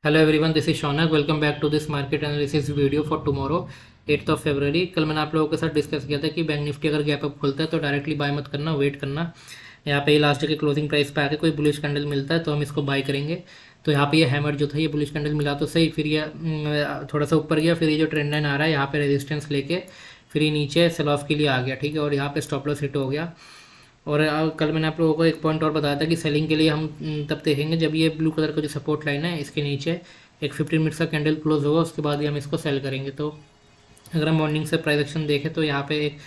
Hello everyone, this is Shaunak. Welcome back to this market analysis video for tomorrow 8th of February. कल मैंने आप लोगों के साथ डिस्कस किया था कि बैंक निफ्टी अगर गैप अप खुलता है तो डायरेक्टली बाय मत करना, वेट करना। यहाँ पे लास्ट के क्लोजिंग प्राइस पे आके कोई बुलिश कैंडल मिलता है तो हम इसको बाय करेंगे। तो यहाँ पे ये हैमर जो था, ये बुलिश कैंडल मिला तो सही, फिर ये थोड़ा सा ऊपर गया, फिर ये जो ट्रेंड लाइन आ रहा है यहाँ पे रेजिस्टेंस लेके फिर ये नीचे सेल ऑफ के लिए आ गया, ठीक है। और यहाँ पे स्टॉप लॉस हिट हो गया। और कल मैंने आप लोगों को एक पॉइंट और बताया था कि सेलिंग के लिए हम तब देखेंगे जब ये ब्लू कलर का जो सपोर्ट लाइन है इसके नीचे एक 15 मिनट्स का कैंडल क्लोज होगा, उसके बाद ही हम इसको सेल करेंगे। तो अगर हम मॉर्निंग से प्राइस एक्शन देखें तो यहाँ पे एक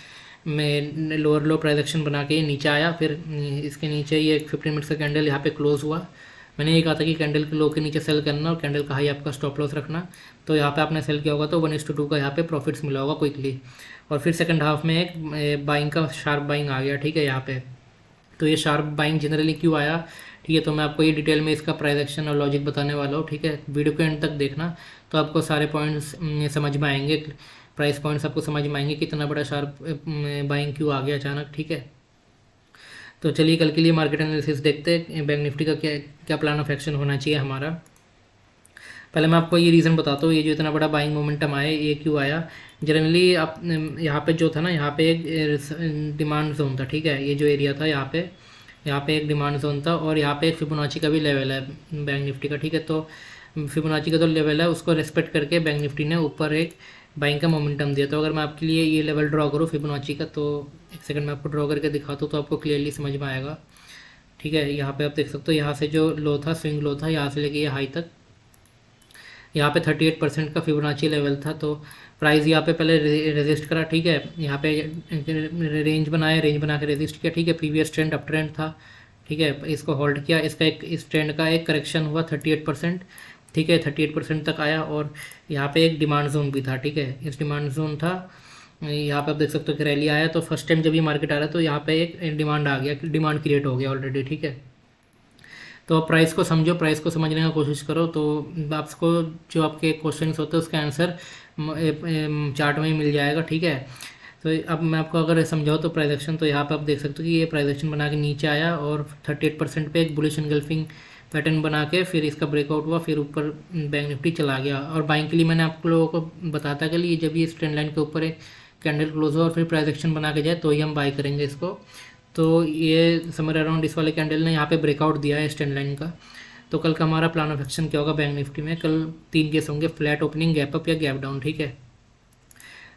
में लोअर लो प्राइस एक्शन बना के ये नीचे आया, फिर इसके नीचे ये एक 15 मिनट्स का कैंडल यहाँ पे क्लोज हुआ। मैंने ये कहा था कि कैंडल के लो के नीचे सेल करना और कैंडल का हाई आपका स्टॉप लॉस रखना। तो यहाँ पे आपने सेल किया होगा तो 1:2 का यहाँ पे प्रॉफिट्स मिला होगा क्विकली। और फिर सेकंड हाफ में एक बाइंग का शार्प बाइंग आ गया, ठीक है। यहाँ पे तो ये शार्प बाइंग जनरली क्यों आया, ठीक है, तो मैं आपको ये डिटेल में इसका प्राइस एक्शन और लॉजिक बताने वाला हूँ, ठीक है। वीडियो के एंड तक देखना तो आपको सारे पॉइंट्स समझ में आएंगे, प्राइस पॉइंट्स आपको समझ में आएंगे कितना बड़ा शार्प बाइंग क्यों आ गया अचानक, ठीक है। तो चलिए कल के लिए मार्केट एनालिसिस देखते हैं, बैंक निफ्टी का क्या क्या प्लान ऑफ एक्शन होना चाहिए हमारा। पहले मैं आपको ये रीज़न बताता हूँ, ये जो इतना बड़ा बाइंग मोमेंटम आया ये क्यों आया। जनरली आप यहाँ पे जो था ना, यहाँ पे एक डिमांड जोन था, ठीक है। ये जो एरिया था यहाँ पे एक डिमांड जोन था और यहाँ पे एक फिबोनाची का भी लेवल है बैंक निफ्टी का, ठीक है। तो फिबोनाची का जो लेवल है उसको रेस्पेक्ट करके बैंक निफ्टी ने ऊपर एक बाइंग का मोमेंटम दिया। तो अगर मैं आपके लिए ये लेवल ड्रॉ करूँ फिबोनाची का, तो एक सेकंड मैं आपको ड्रॉ करके दिखाता हूँ तो आपको क्लियरली समझ में आएगा, ठीक है। यहाँ पे आप देख सकते हो, यहाँ से जो लो था, स्विंग लो था, यहाँ से लेके ये हाई तक, यहाँ पे 38% का फिबोनाची लेवल था। तो प्राइस यहाँ पे पहले रेजिस्ट करा, ठीक है। यहाँ पे रेंज बनाया, रेंज बना के रेजिस्ट किया, ठीक है। प्रीवियस ट्रेंड अप ट्रेंड था, ठीक है, इसको होल्ड किया। इसका एक इस ट्रेंड का एक करेक्शन हुआ 38%, ठीक है, 38% तक आया। और यहाँ पे एक डिमांड जोन भी था, ठीक है, इस डिमांड जोन था। यहाँ पे आप देख सकते हो कि रैली आया, तो फर्स्ट टाइम जब ये मार्केट आ रहा है तो यहाँ पे एक डिमांड आ गया, डिमांड क्रिएट हो गया ऑलरेडी, ठीक है। तो आप प्राइस को समझो, प्राइस को समझने का कोशिश करो तो आपको जो आपके क्वेश्चंस होते हैं उसका आंसर चार्ट में ही मिल जाएगा, ठीक है। तो अब मैं आपको अगर समझाऊँ तो प्राइस एक्शन, तो यहाँ पे आप देख सकते हो कि ये प्राइस एक्शन बना के नीचे आया और 38% पे एक बुलिश एनगल्फिंग पैटर्न बना के फिर इसका ब्रेकआउट हुआ, फिर ऊपर बैंक निफ्टी चला गया। और बाइंग के लिए मैंने आप लोगों को बताता कि लिए जब ये इस ट्रेंड लाइन के ऊपर एक कैंडल क्लोज हो और फिर प्राइस एक्शन बना के जाए तो ही हम बाई करेंगे इसको। तो ये समर अराउंड इस वाले कैंडल ने यहाँ पे ब्रेकआउट दिया है स्टैंड लाइन का। तो कल का हमारा प्लान ऑफ एक्शन क्या होगा बैंक निफ्टी में, कल 3 केस होंगे, फ्लैट ओपनिंग, गैप अप या गैप डाउन, ठीक है।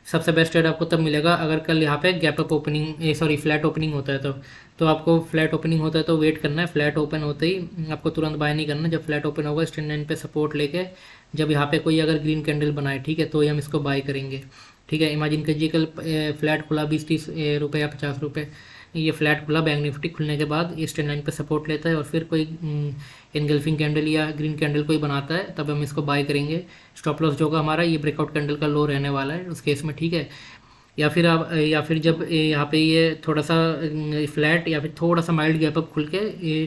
सबसे बेस्ट ट्रेड आपको तब मिलेगा अगर कल यहाँ पे gap up opening sorry flat opening होता है तो आपको फ्लैट ओपनिंग होता है तो वेट करना है। फ्लैट ओपन होते ही आपको तुरंत बाय नहीं करना। जब फ्लैट ओपन होगा स्टैंड लाइन पे सपोर्ट लेके, जब यहाँ पे कोई अगर ग्रीन कैंडल बनाए, ठीक है, तो ही हम इसको बाय करेंगे, ठीक है। इमेजिन कीजिए कल फ्लैट खुला 20-30 रुपये या 50 रुपये, ये फ्लैट खुला, बैंक निफ्टी खुलने के बाद ये स्टैंड लाइन पे सपोर्ट लेता है और फिर कोई इनगल्फिंग कैंडल या ग्रीन कैंडल कोई बनाता है, तब हम इसको बाय करेंगे। स्टॉप लॉस जो होगा हमारा ये ब्रेकआउट कैंडल का लो रहने वाला है उस केस में, ठीक है। या फिर जब यहाँ पे ये थोड़ा सा फ्लैट या फिर थोड़ा सा माइल्ड गैप अप खुल के ये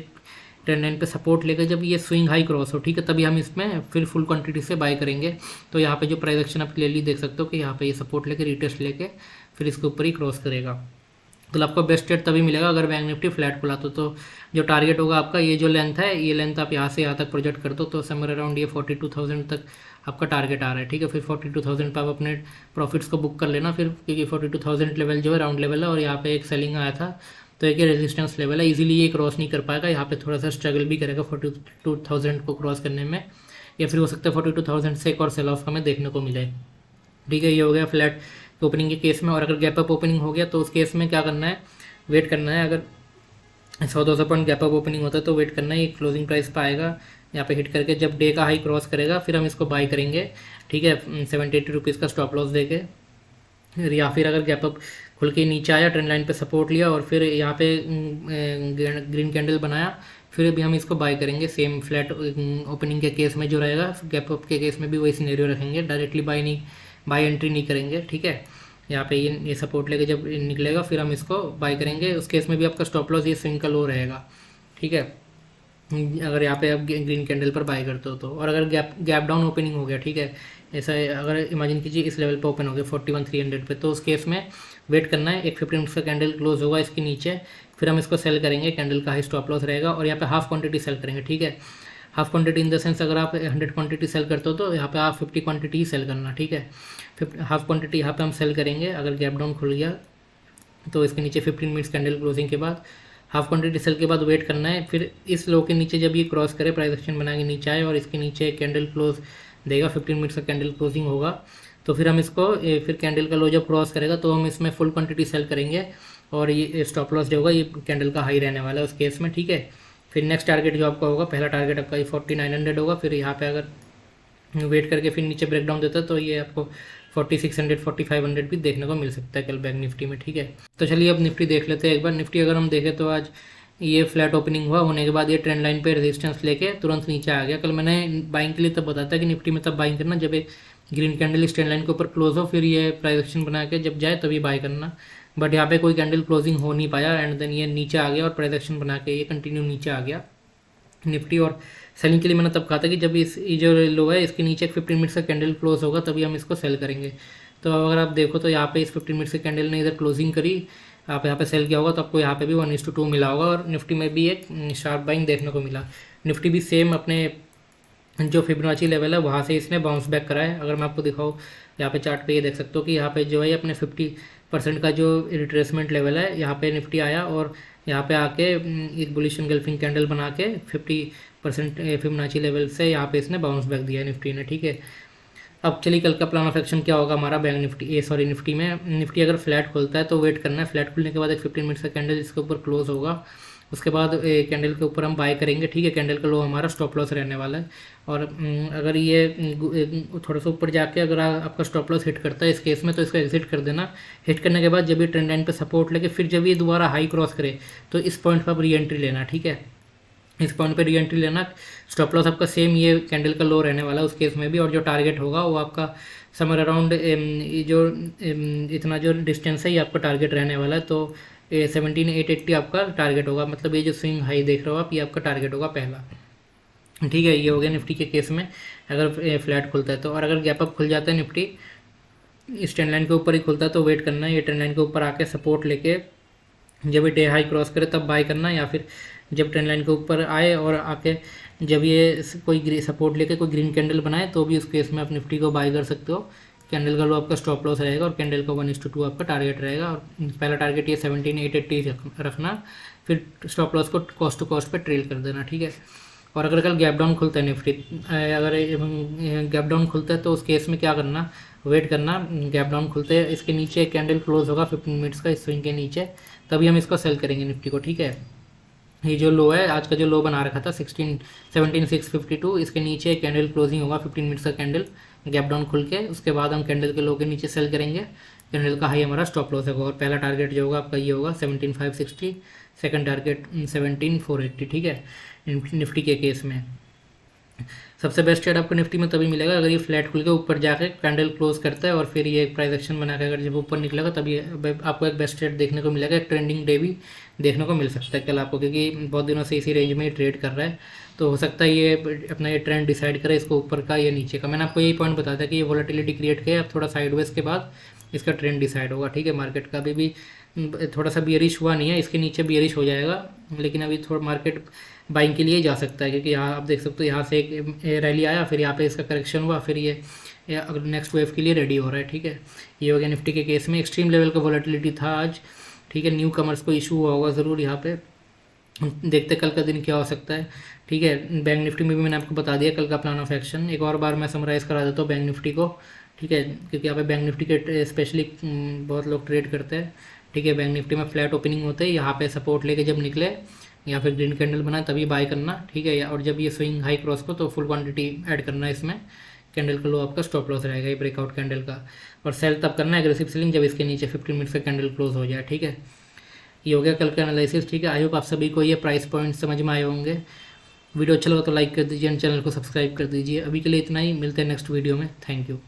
ट्रेंड लाइन पे सपोर्ट लेकर जब ये स्विंग हाई क्रॉस हो, ठीक है, तभी हम इसमें फिर फुल क्वांटिटी से बाय करेंगे। तो यहाँ पे जो प्राइस एक्शन आप क्लियरली देख सकते हो कि यहाँ पे ये सपोर्ट लेके रिटेस्ट लेके फिर इसके ऊपर ही क्रॉस करेगा। तो आपको बेस्ट रेट तभी मिलेगा अगर बैंक निफ्टी फ्लैट खुला तो जो टारगेट होगा आपका, ये जो लेंथ है, ये लेंथ आप यहाँ से यहाँ तक प्रोजेक्ट कर दो तो समर अराउंड ये 42,000 तक आपका टारगेट आ रहा है, ठीक है। फिर 42,000 पे आप अपने प्रॉफिट्स को बुक कर लेना फिर, क्योंकि 42,000 लेवल जो है राउंड लेवल है और यहाँ पे एक सेलिंग आया था तो एक रेजिस्टेंस लेवल है, इजीली ये क्रॉस नहीं कर पाएगा। यहाँ पे थोड़ा सा स्ट्रगल भी करेगा 42,000 को क्रॉस करने में, या फिर हो सकता है 42,000 से एक और सेल ऑफ हमें देखने को मिले, ठीक है। ये हो गया फ्लैट ओपनिंग के केस में। और अगर गैप अप ओपनिंग हो गया तो उस केस में क्या करना है, वेट करना है। अगर 100-200 पॉइंट गैप अप ओपनिंग होता है तो वेट करना है, ये क्लोजिंग प्राइस पे आएगा, यहाँ पे हिट करके जब डे का हाई क्रॉस करेगा फिर हम इसको बाय करेंगे, ठीक है, 70-80 रुपीज़ का स्टॉप लॉस देके। या फिर अगर गैप अप खुल के नीचे आया, ट्रेंड लाइन पे सपोर्ट लिया और फिर यहाँ पे ग्रीन कैंडल बनाया, फिर भी हम इसको बाय करेंगे। सेम फ्लैट ओपनिंग के केस में जो रहेगा, गैप अप के केस में भी वही सिनेरियो रखेंगे, डायरेक्टली बाय एंट्री नहीं करेंगे, ठीक है। यहाँ पे ये सपोर्ट लेके जब निकलेगा फिर हम इसको बाय करेंगे। उस केस में भी आपका स्टॉप लॉस ये स्विंग का लो रहेगा, ठीक है, अगर यहाँ पे आप ग्रीन कैंडल पर बाय करते हो तो। और अगर गैप डाउन ओपनिंग हो गया, ठीक है, ऐसा अगर इमेजिन कीजिए इस लेवल पे ओपन हो गया 41,300 पे, तो उस केस में वेट करना है, एक 15 मिनट्स का कैंडल क्लोज होगा इसके नीचे, फिर हम इसको सेल करेंगे, कैंडल का हाई स्टॉप लॉस रहेगा और यहाँ पे हाफ क्वांटिटी सेल करेंगे, ठीक है। Half quantity in the sense अगर आप 100 क्वांटिटी सेल करते हो तो यहाँ पे आप 50 क्वांटिटी ही सेल करना, ठीक है। हाफ क्वांटिटी यहाँ पे हम सेल करेंगे। अगर गैप डाउन खुल गया तो इसके नीचे 15 मिनट्स कैंडल क्लोजिंग के बाद हाफ क्वांटिटी सेल के बाद वेट करना है। फिर इस लो के नीचे जब ये क्रॉस करे, प्राइस एक्शन बना के नीचे आए और इसके नीचे कैंडल क्लोज देगा, 15 मिनट्स का कैंडल क्लोजिंग होगा, तो फिर हम इसको फिर कैंडल का लो जब क्रॉस करेगा तो हम इसमें फुल क्वांटिटी सेल करेंगे और ये स्टॉप लॉस जो होगा ये कैंडल का हाई रहने वाला है उस केस में, ठीक है। फिर नेक्स्ट टारगेट जो आपका होगा, पहला टारगेट आपका ये 4900 होगा। फिर यहाँ पे अगर वेट करके फिर नीचे ब्रेकडाउन देता है तो ये आपको 4600 4500 भी देखने को मिल सकता है कल बैंक निफ्टी में, ठीक है। तो चलिए अब निफ्टी देख लेते हैं एक बार। निफ्टी अगर हम देखें तो आज ये फ्लैट ओपनिंग हुआ, होने के बाद ये ट्रेंड लाइन पे रेजिस्टेंस लेके तुरंत नीचे आ गया। कल मैंने बाइंग के लिए तब बताया था कि निफ्टी में तब बाइंग करना जब एक ग्रीन कैंडल इस ट्रेंड लाइन के ऊपर क्लोज हो, फिर ये प्राइस एक्शन बना के जब जाए तभी बाय करना। बट यहाँ पे कोई कैंडल क्लोजिंग हो नहीं पाया एंड देन ये नीचे आ गया और प्राइस एक्शन बना के ये कंटिन्यू नीचे आ गया निफ्टी। और सेलिंग के लिए मैंने तब कहा था कि जब इस जो लो है इसके नीचे एक 15 मिनट्स का कैंडल क्लोज होगा तभी हम इसको सेल करेंगे। तो अगर आप देखो तो यहाँ पे इस 15 मिनट्स की कैंडल ने इधर क्लोजिंग करी, आप यहाँ पे सेल किया होगा तो आपको यहाँ पे भी 1:2 मिला होगा और निफ्टी में भी एक शार्प बाइंग देखने को मिला। निफ्टी भी सेम अपने जो फिबोनाची लेवल है वहाँ से इसने बाउंस बैक करा है। अगर मैं आपको दिखाऊँ यहाँ पे चार्ट पे ये देख सकते हो कि यहाँ पे जो है अपने 50% का जो रिट्रेसमेंट लेवल है यहाँ पे निफ्टी आया और यहाँ पे आके एक बुलिश एंगल्फिंग कैंडल बना के 50% फिबोनाची लेवल से यहाँ पे इसने बाउंस बैक दिया निफ्टी ने, ठीक है। अब चलिए कल का प्लान ऑफ एक्शन क्या होगा हमारा बैंक निफ्टी निफ्टी में। निफ्टी अगर फ्लैट खुलता है तो वेट करना है। फ्लैट खुलने के बाद एक 15 मिनट का कैंडल इसके ऊपर क्लोज होगा, उसके बाद कैंडल के ऊपर हम बाय करेंगे, ठीक है। कैंडल का लो हमारा स्टॉप लॉस रहने वाला है और अगर ये थोड़ा सा ऊपर जाके अगर आपका स्टॉप लॉस हिट करता है इस केस में तो इसको एग्जिट कर देना। हिट करने के बाद जब ये ट्रेंड लाइन पे सपोर्ट लेके फिर जब ये दोबारा हाई क्रॉस करे तो इस पॉइंट पर आप री एंट्री लेना, ठीक है। इस पॉइंट पे री एंट्री लेना। स्टॉप लॉस आपका सेम ये कैंडल का लो रहने वाला है उस केस में भी, और जो टारगेट होगा वो आपका समर अराउंड जो इतना जो डिस्टेंस है ये आपका टारगेट रहने वाला है। तो 17,880 आपका टारगेट होगा, मतलब ये जो स्विंग हाई देख रहे हो आप ये आपका टारगेट होगा पहला, ठीक है। ये हो गया निफ्टी के केस में अगर फ्लैट खुलता है तो। और अगर गैप अप खुल जाता है निफ्टी इस ट्रेंड लाइन के ऊपर ही खुलता है तो वेट करना है। ये ट्रेंड लाइन के ऊपर आके सपोर्ट लेके जब ये डे हाई क्रॉस करे तब बाय करना, या फिर जब ट्रेंड लाइन के ऊपर आए और आके जब ये कोई सपोर्ट लेके कोई ग्रीन कैंडल बनाए तो भी उस केस में आप निफ्टी को बाय कर सकते हो। कैंडल का लो आपका स्टॉप लॉस रहेगा और कैंडल का 1:2 आपका टारगेट रहेगा। और पहला टारगेट ये 17,880 रखना, फिर स्टॉप लॉस को कॉस्ट टू कॉस्ट पे ट्रेल कर देना, ठीक है। और अगर कल गैप डाउन खुलता है निफ्टी, अगर गैप डाउन खुलता है तो उस केस में क्या करना, वेट करना। गैप डाउन खुलते हैं इसके नीचे कैंडल क्लोज होगा 15 मिनट्स का इस स्विंग के नीचे, तभी हम इसको सेल करेंगे निफ्टी को, ठीक है। ये जो लो है आज का जो लो बना रखा था 17,652, इसके नीचे कैंडल क्लोजिंग होगा 15 मिनट्स का कैंडल गैप डाउन खुल के, उसके बाद हम कैंडल के लो के नीचे सेल करेंगे। कैंडल का हाई हमारा स्टॉप लॉस होगा और पहला टारगेट जो होगा आपका ये होगा 17,560, सेकंड टारगेट 17,480, ठीक है। निफ्टी के केस में सबसे बेस्ट ट्रेड आपको निफ्टी में तभी मिलेगा अगर ये फ्लैट खुल के ऊपर जाके कैंडल क्लोज करता है और फिर ये एक प्राइस एक्शन बना के अगर जब ऊपर निकलेगा तभी आपको एक बेस्ट ट्रेड देखने को मिलेगा। एक ट्रेंडिंग डे भी देखने को मिल सकता है कल आपको, क्योंकि बहुत दिनों से इसी रेंज में ट्रेड कर रहा है, तो हो सकता है ये अपना ये ट्रेंड डिसाइड करे इसको ऊपर का या नीचे का। मैंने आपको यही पॉइंट बताया था कि ये वॉलेटिलिटी क्रिएट किया, अब थोड़ा साइडवेज के बाद इसका ट्रेंड डिसाइड होगा, ठीक है। मार्केट का अभी भी थोड़ा सा बियरिश हुआ नहीं है, इसके नीचे बियरिश हो जाएगा, लेकिन अभी थोड़ा मार्केट बाइंग के लिए जा सकता है, क्योंकि यहाँ आप देख सकते हो यहाँ से एक रैली आया, फिर यहाँ पे इसका करेक्शन हुआ, फिर ये अगर नेक्स्ट वेव के लिए रेडी हो रहा है, ठीक है। ये हो गया निफ्टी के केस में। एक्सट्रीम लेवल का वॉलेटिलिटी था आज, ठीक है। न्यू कमर्स को इशू हुआ होगा ज़रूर यहाँ पे, देखते कल का दिन क्या हो सकता है, ठीक है। बैंक निफ्टी में भी मैंने आपको बता दिया कल का प्लान ऑफ एक्शन। एक और बार मैं समराइज़ करा देता हूँ बैंक निफ्टी को, ठीक है, क्योंकि यहाँ पे बैंक निफ्टी के स्पेशली बहुत लोग ट्रेड करते हैं, ठीक है। बैंक निफ्टी में फ्लैट ओपनिंग होते हैं, यहाँ पे सपोर्ट लेके जब निकले या फिर ग्रीन कैंडल बनाए तभी बाय करना, ठीक है। और जब ये स्विंग हाई क्रॉस को तो फुल क्वांटिटी ऐड करना है इसमें। कैंडल का लो आपका स्टॉप लॉस रहेगा ये ब्रेकआउट कैंडल का, और सेल तब करना है एग्रेसिव सेलिंग जब इसके नीचे 15 मिनट्स का कैंडल क्लोज हो जाए, ठीक है। ये हो गया कल का एनालिसिस, ठीक है। आई होप आप सभी को ये प्राइस पॉइंट समझ में आए होंगे। वीडियो अच्छा लगा तो लाइक कर दीजिए एंड चैनल को सब्सक्राइब कर दीजिए। अभी के लिए इतना ही, मिलते हैं नेक्स्ट वीडियो में। Thank you.